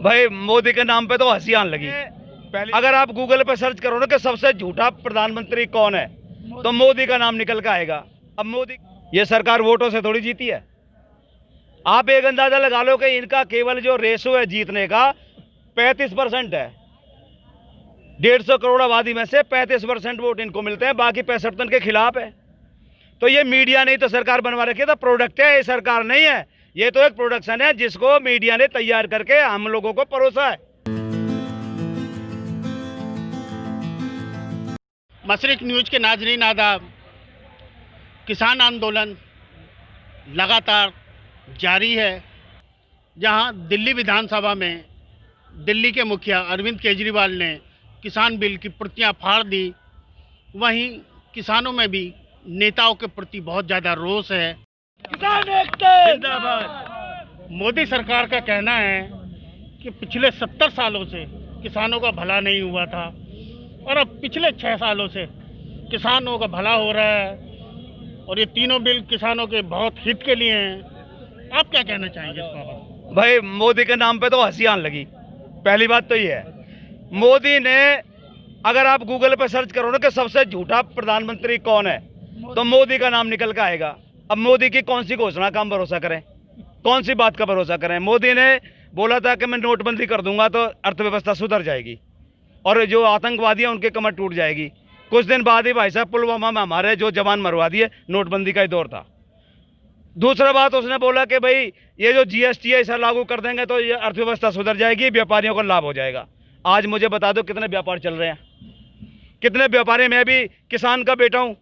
भाई मोदी के नाम पे तो हंसी आने लगी। अगर आप गूगल पे सर्च करो ना कि सबसे झूठा प्रधानमंत्री कौन है तो मोदी का नाम निकल के आएगा। अब मोदी, ये सरकार वोटों से थोड़ी जीती है। आप एक अंदाजा लगा लो कि इनका केवल जो रेशो है जीतने का 35% है। 150 करोड़ आबादी में से 35% वोट इनको मिलते हैं, बाकी 65 तो इनके खिलाफ है। तो ये मीडिया नहीं तो सरकार बनवा रखी है, तो प्रोडक्ट है, ये सरकार नहीं है। ये तो एक प्रोडक्शन है जिसको मीडिया ने तैयार करके हम लोगों को परोसा है। मशरिक न्यूज के नाजरीन आदाब। किसान आंदोलन लगातार जारी है। जहां दिल्ली विधानसभा में दिल्ली के मुखिया अरविंद केजरीवाल ने किसान बिल की प्रतियां फाड़ दी, वहीं किसानों में भी नेताओं के प्रति बहुत ज़्यादा रोष है। किसान एकता जिंदाबाद। मोदी सरकार का कहना है कि पिछले 70 सालों से किसानों का भला नहीं हुआ था और अब पिछले 6 सालों से किसानों का भला हो रहा है और ये तीनों बिल किसानों के बहुत हित के लिए हैं। आप क्या कहना चाहेंगे इस बाबत? भाई मोदी के नाम पे तो हंसी आने लगी। पहली बात तो ये है, मोदी ने, अगर आप गूगल पे सर्च करो ना कि सबसे झूठा प्रधानमंत्री कौन है तो मोदी का नाम निकल के आएगा। अब मोदी की कौन सी घोषणा का हम भरोसा करें, कौन सी बात का भरोसा करें? मोदी ने बोला था कि मैं नोटबंदी कर दूंगा तो अर्थव्यवस्था सुधर जाएगी और जो आतंकवादी हैं उनके कमर टूट जाएगी। कुछ दिन बाद ही भाई साहब पुलवामा में हमारे जो जवान मरवा दिए, नोटबंदी का ही दौर था। दूसरा बात उसने बोला कि भाई ये जो जीएसटी है इसे लागू कर देंगे तो ये अर्थव्यवस्था सुधर जाएगी, व्यापारियों को लाभ हो जाएगा। आज मुझे बता दो कितने व्यापार चल रहे हैं, कितने व्यापारी? मैं भी किसान का बेटा हूं।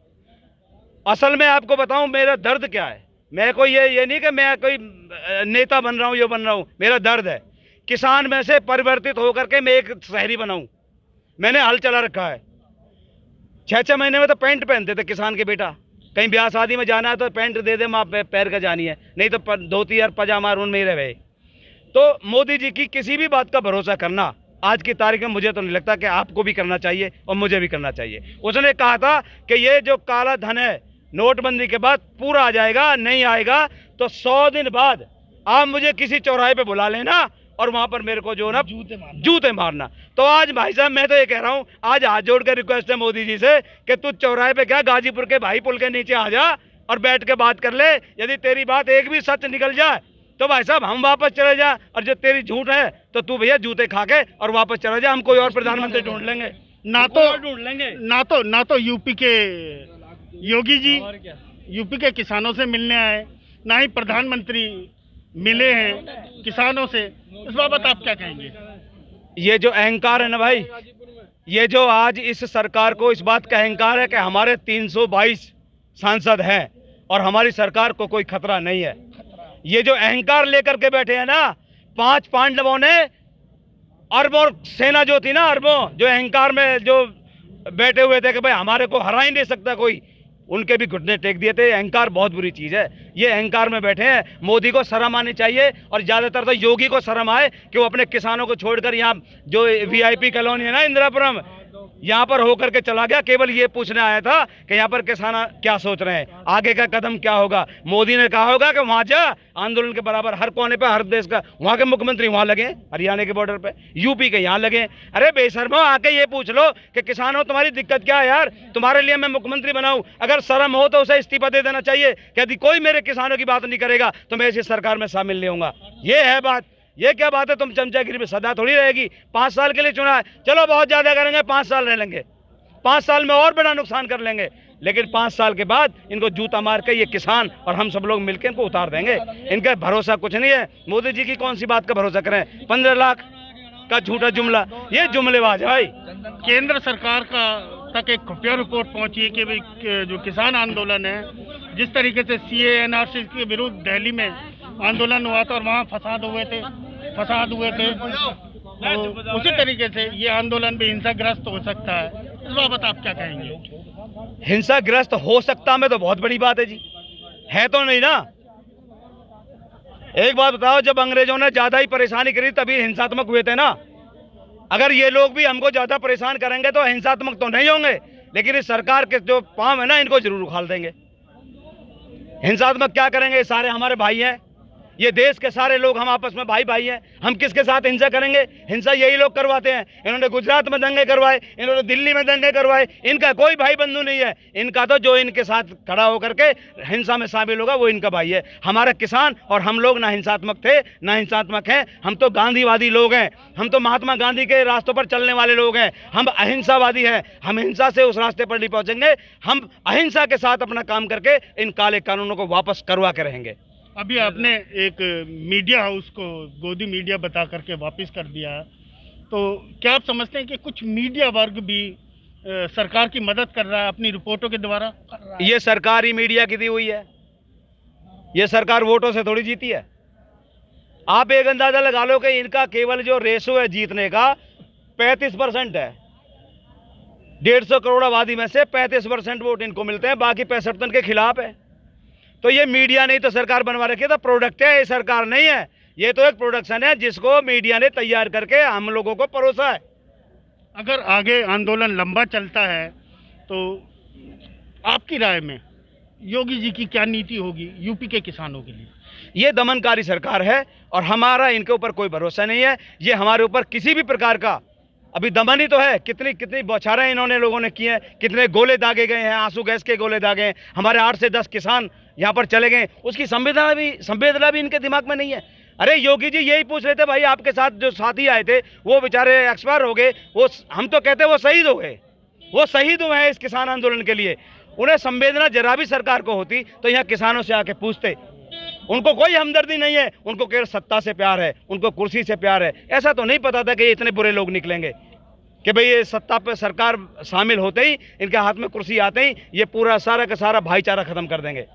असल में आपको बताऊं मेरा दर्द क्या है। मैं कोई ये नहीं कि मैं कोई नेता बन रहा हूं, ये बन रहा हूं। मेरा दर्द है किसान में से परिवर्तित होकर के मैं एक शहरी बनाऊं। मैंने हल चला रखा है। 6-6 महीने में तो पैंट पहनते थे किसान के बेटा। कहीं ब्याह शादी में जाना है तो पैंट दे दे, माँ पैर का जानी है, नहीं तो धोती और पजामा उनमें ही रहे। तो मोदी जी की किसी भी बात का भरोसा करना आज की तारीख में मुझे तो नहीं लगता कि आपको भी करना चाहिए और मुझे भी करना चाहिए। उसने कहा था कि ये जो काला धन है नोटबंदी के बाद पूरा आ जाएगा, नहीं आएगा तो 100 दिन बाद आप मुझे किसी चौराहे पे बुला लेना और वहां पर मेरे को जो ना जूते मारना। तो आज भाई साहब मैं तो ये कह रहा हूं, आज हाथ जोड़ कर रिक्वेस्ट है मोदी जी से कि तू चौराहे पे क्या गाजीपुर के भाई पुल के नीचे आ जा और बैठ के बात कर ले। यदि तेरी बात एक भी सच निकल जाए तो भाई साहब हम वापस चले जाए, और जो तेरी झूठ है तो तू भैया जूते खा के और वापस चले जाए। हम कोई और प्रधानमंत्री ढूंढ लेंगे, ना तो यूपी के योगी जी यूपी के किसानों से मिलने आए, ना ही प्रधानमंत्री मिले हैं किसानों से। इस बाबत आप क्या कहेंगे? ये जो अहंकार है ना भाई, ये जो आज इस सरकार को इस बात का अहंकार है कि हमारे 322 सांसद हैं और हमारी सरकार को कोई खतरा नहीं है। ये जो अहंकार लेकर के बैठे हैं ना, 5 पांडवों ने अरबों सेना जो थी ना, अरबों जो अहंकार में जो बैठे हुए थे कि भाई हमारे को हरा ही नहीं सकता कोई, उनके भी घुटने टेक दिए थे। अहंकार बहुत बुरी चीज है। ये अहंकार में बैठे हैं। मोदी को शर्म आनी चाहिए और ज्यादातर तो योगी को शर्म आए कि वो अपने किसानों को छोड़कर यहाँ जो वीआईपी कॉलोनी है ना इंदिरापुरम, यहाँ पर होकर के चला गया। केवल ये पूछने आया था कि यहाँ पर किसान क्या सोच रहे हैं, आगे का कदम क्या होगा। मोदी ने कहा होगा कि वहां जा, आंदोलन के बराबर हर कोने पे, हर देश का, वहां के मुख्यमंत्री वहां लगे, हरियाणा के बॉर्डर पे, यूपी के यहाँ लगे। अरे बेशर्मो, आके ये पूछ लो कि किसानों तुम्हारी दिक्कत क्या है यार, तुम्हारे लिए मैं मुख्यमंत्री बनाऊं। अगर शर्म हो तो उसे इस्तीफा दे देना चाहिए कि यदि कोई मेरे किसानों की बात नहीं करेगा तो मैं इसी सरकार में शामिल नहीं होऊंगा। ये है बात। ये क्या बात है? तुम चमचागिरी में सदा थोड़ी रहेगी। 5 साल के लिए चुना है, चलो बहुत ज्यादा करेंगे, 5 साल रह लेंगे, 5 साल में और बड़ा नुकसान कर लेंगे, लेकिन 5 साल के बाद इनको जूता मार के ये किसान और हम सब लोग मिलकर इनको उतार देंगे। इनका भरोसा कुछ नहीं है। मोदी जी की कौन सी बात का भरोसा करें? 15 लाख का झूठा जुमला, ये जुमलेबाज है भाई। केंद्र सरकार का तक एक खुफिया रिपोर्ट पहुंची है कि भाई जो किसान आंदोलन है, जिस तरीके से सीए एनआरसी के विरुद्ध दिल्ली में आंदोलन हुआ था और वहाँ फसाद हुए थे, तो उसी तरीके से ये आंदोलन भी हिंसाग्रस्त हो सकता है। इस बाबत आप क्या कहेंगे? हिंसाग्रस्त हो सकता में तो बहुत बड़ी बात है जी, है तो नहीं ना। एक बात बताओ, जब अंग्रेजों ने ज्यादा ही परेशानी करी तभी हिंसात्मक हुए थे ना। अगर ये लोग भी हमको ज्यादा परेशान करेंगे तो हिंसात्मक तो नहीं होंगे, लेकिन इस सरकार के जो पांव है ना, इनको जरूर उखाड़ देंगे। हिंसात्मक क्या करेंगे? सारे हमारे भाई हैं, ये देश के सारे लोग हम आपस में भाई भाई हैं। हम किसके साथ हिंसा करेंगे? हिंसा यही लोग करवाते हैं। इन्होंने गुजरात में दंगे करवाए, इन्होंने दिल्ली में दंगे करवाए। इनका कोई भाई बंधु नहीं है। इनका तो जो इनके साथ खड़ा होकर के हिंसा में शामिल होगा वो इनका भाई है। हमारा किसान और हम लोग ना हिंसात्मक थे ना हिंसात्मक हैं। हम तो गांधीवादी लोग हैं। हम तो महात्मा गांधी के रास्तों पर चलने वाले लोग हैं। हम अहिंसावादी हैं। हम हिंसा से उस रास्ते पर नहीं पहुंचेंगे। हम अहिंसा के साथ अपना काम करके इन काले कानूनों को वापस करवा के रहेंगे। अभी आपने एक मीडिया हाउस को गोदी मीडिया बता करके वापस कर दिया, तो क्या आप समझते हैं कि कुछ मीडिया वर्ग भी सरकार की मदद कर रहा है अपनी रिपोर्टों के द्वारा कर रहा है? ये सरकार ही मीडिया की दी हुई है। ये सरकार वोटों से थोड़ी जीती है। आप एक अंदाजा लगा लो कि इनका केवल जो रेशो है जीतने का 35% है। 150 करोड़ आबादी में से 35% वोट इनको मिलते हैं, बाकी 65 के खिलाफ है। तो ये मीडिया नहीं तो सरकार बनवा रखी है, तो प्रोडक्ट है, ये सरकार नहीं है। ये तो एक प्रोडक्शन है जिसको मीडिया ने तैयार करके हम लोगों को परोसा है। अगर आगे आंदोलन लंबा चलता है तो आपकी राय में योगी जी की क्या नीति होगी यूपी के किसानों के लिए? ये दमनकारी सरकार है और हमारा इनके ऊपर कोई भरोसा नहीं है। ये हमारे ऊपर किसी भी प्रकार का अभी दमन ही तो है। कितनी कितनी बौछारें इन्होंने लोगों ने की हैं, कितने गोले दागे गए हैं, आंसू गैस के गोले दागे हैं। हमारे 8 से 10 किसान यहाँ पर चले गए, उसकी संवेदना भी इनके दिमाग में नहीं है। अरे योगी जी यही पूछ रहे थे भाई, आपके साथ जो साथी आए थे वो बेचारे एक्सपायर हो गए, वो हम तो कहते वो शहीद हो गए, वो शहीद हुए हैं इस किसान आंदोलन के लिए। उन्हें संवेदना जरा भी सरकार को होती तो यहाँ किसानों से आके पूछते। उनको कोई हमदर्दी नहीं है, उनको केवल सत्ता से प्यार है, उनको कुर्सी से प्यार है। ऐसा तो नहीं पता था कि इतने बुरे लोग निकलेंगे कि भाई ये सत्ता पे सरकार शामिल होते ही, इनके हाथ में कुर्सी आते ही ये पूरा सारा का सारा भाईचारा खत्म कर देंगे।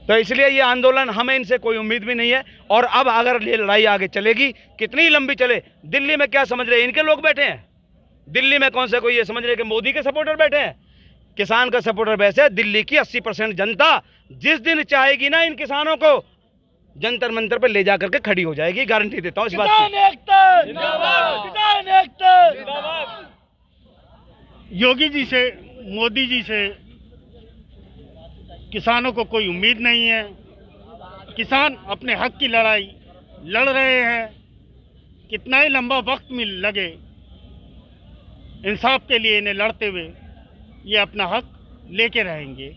तो इसलिए ये आंदोलन, हमें इनसे कोई उम्मीद भी नहीं है। और अब अगर ये लड़ाई आगे चलेगी, कितनी लंबी चले, दिल्ली में क्या समझ रहे हैं इनके लोग बैठे हैं? दिल्ली में कौन से कोई ये समझ रहे कि मोदी के सपोर्टर बैठे हैं? किसान का सपोर्टर वैसे दिल्ली की 80% जनता जिस दिन चाहेगी ना इन किसानों को जंतर मंतर पर ले जाकर के खड़ी हो जाएगी, गारंटी देता हूं इस बात की। योगी जी से, मोदी जी से किसानों को कोई उम्मीद नहीं है। किसान अपने हक की लड़ाई लड़ रहे हैं। कितना ही लंबा वक्त में लगे, इंसाफ के लिए इन्हें लड़ते हुए ये अपना हक लेके रहेंगे।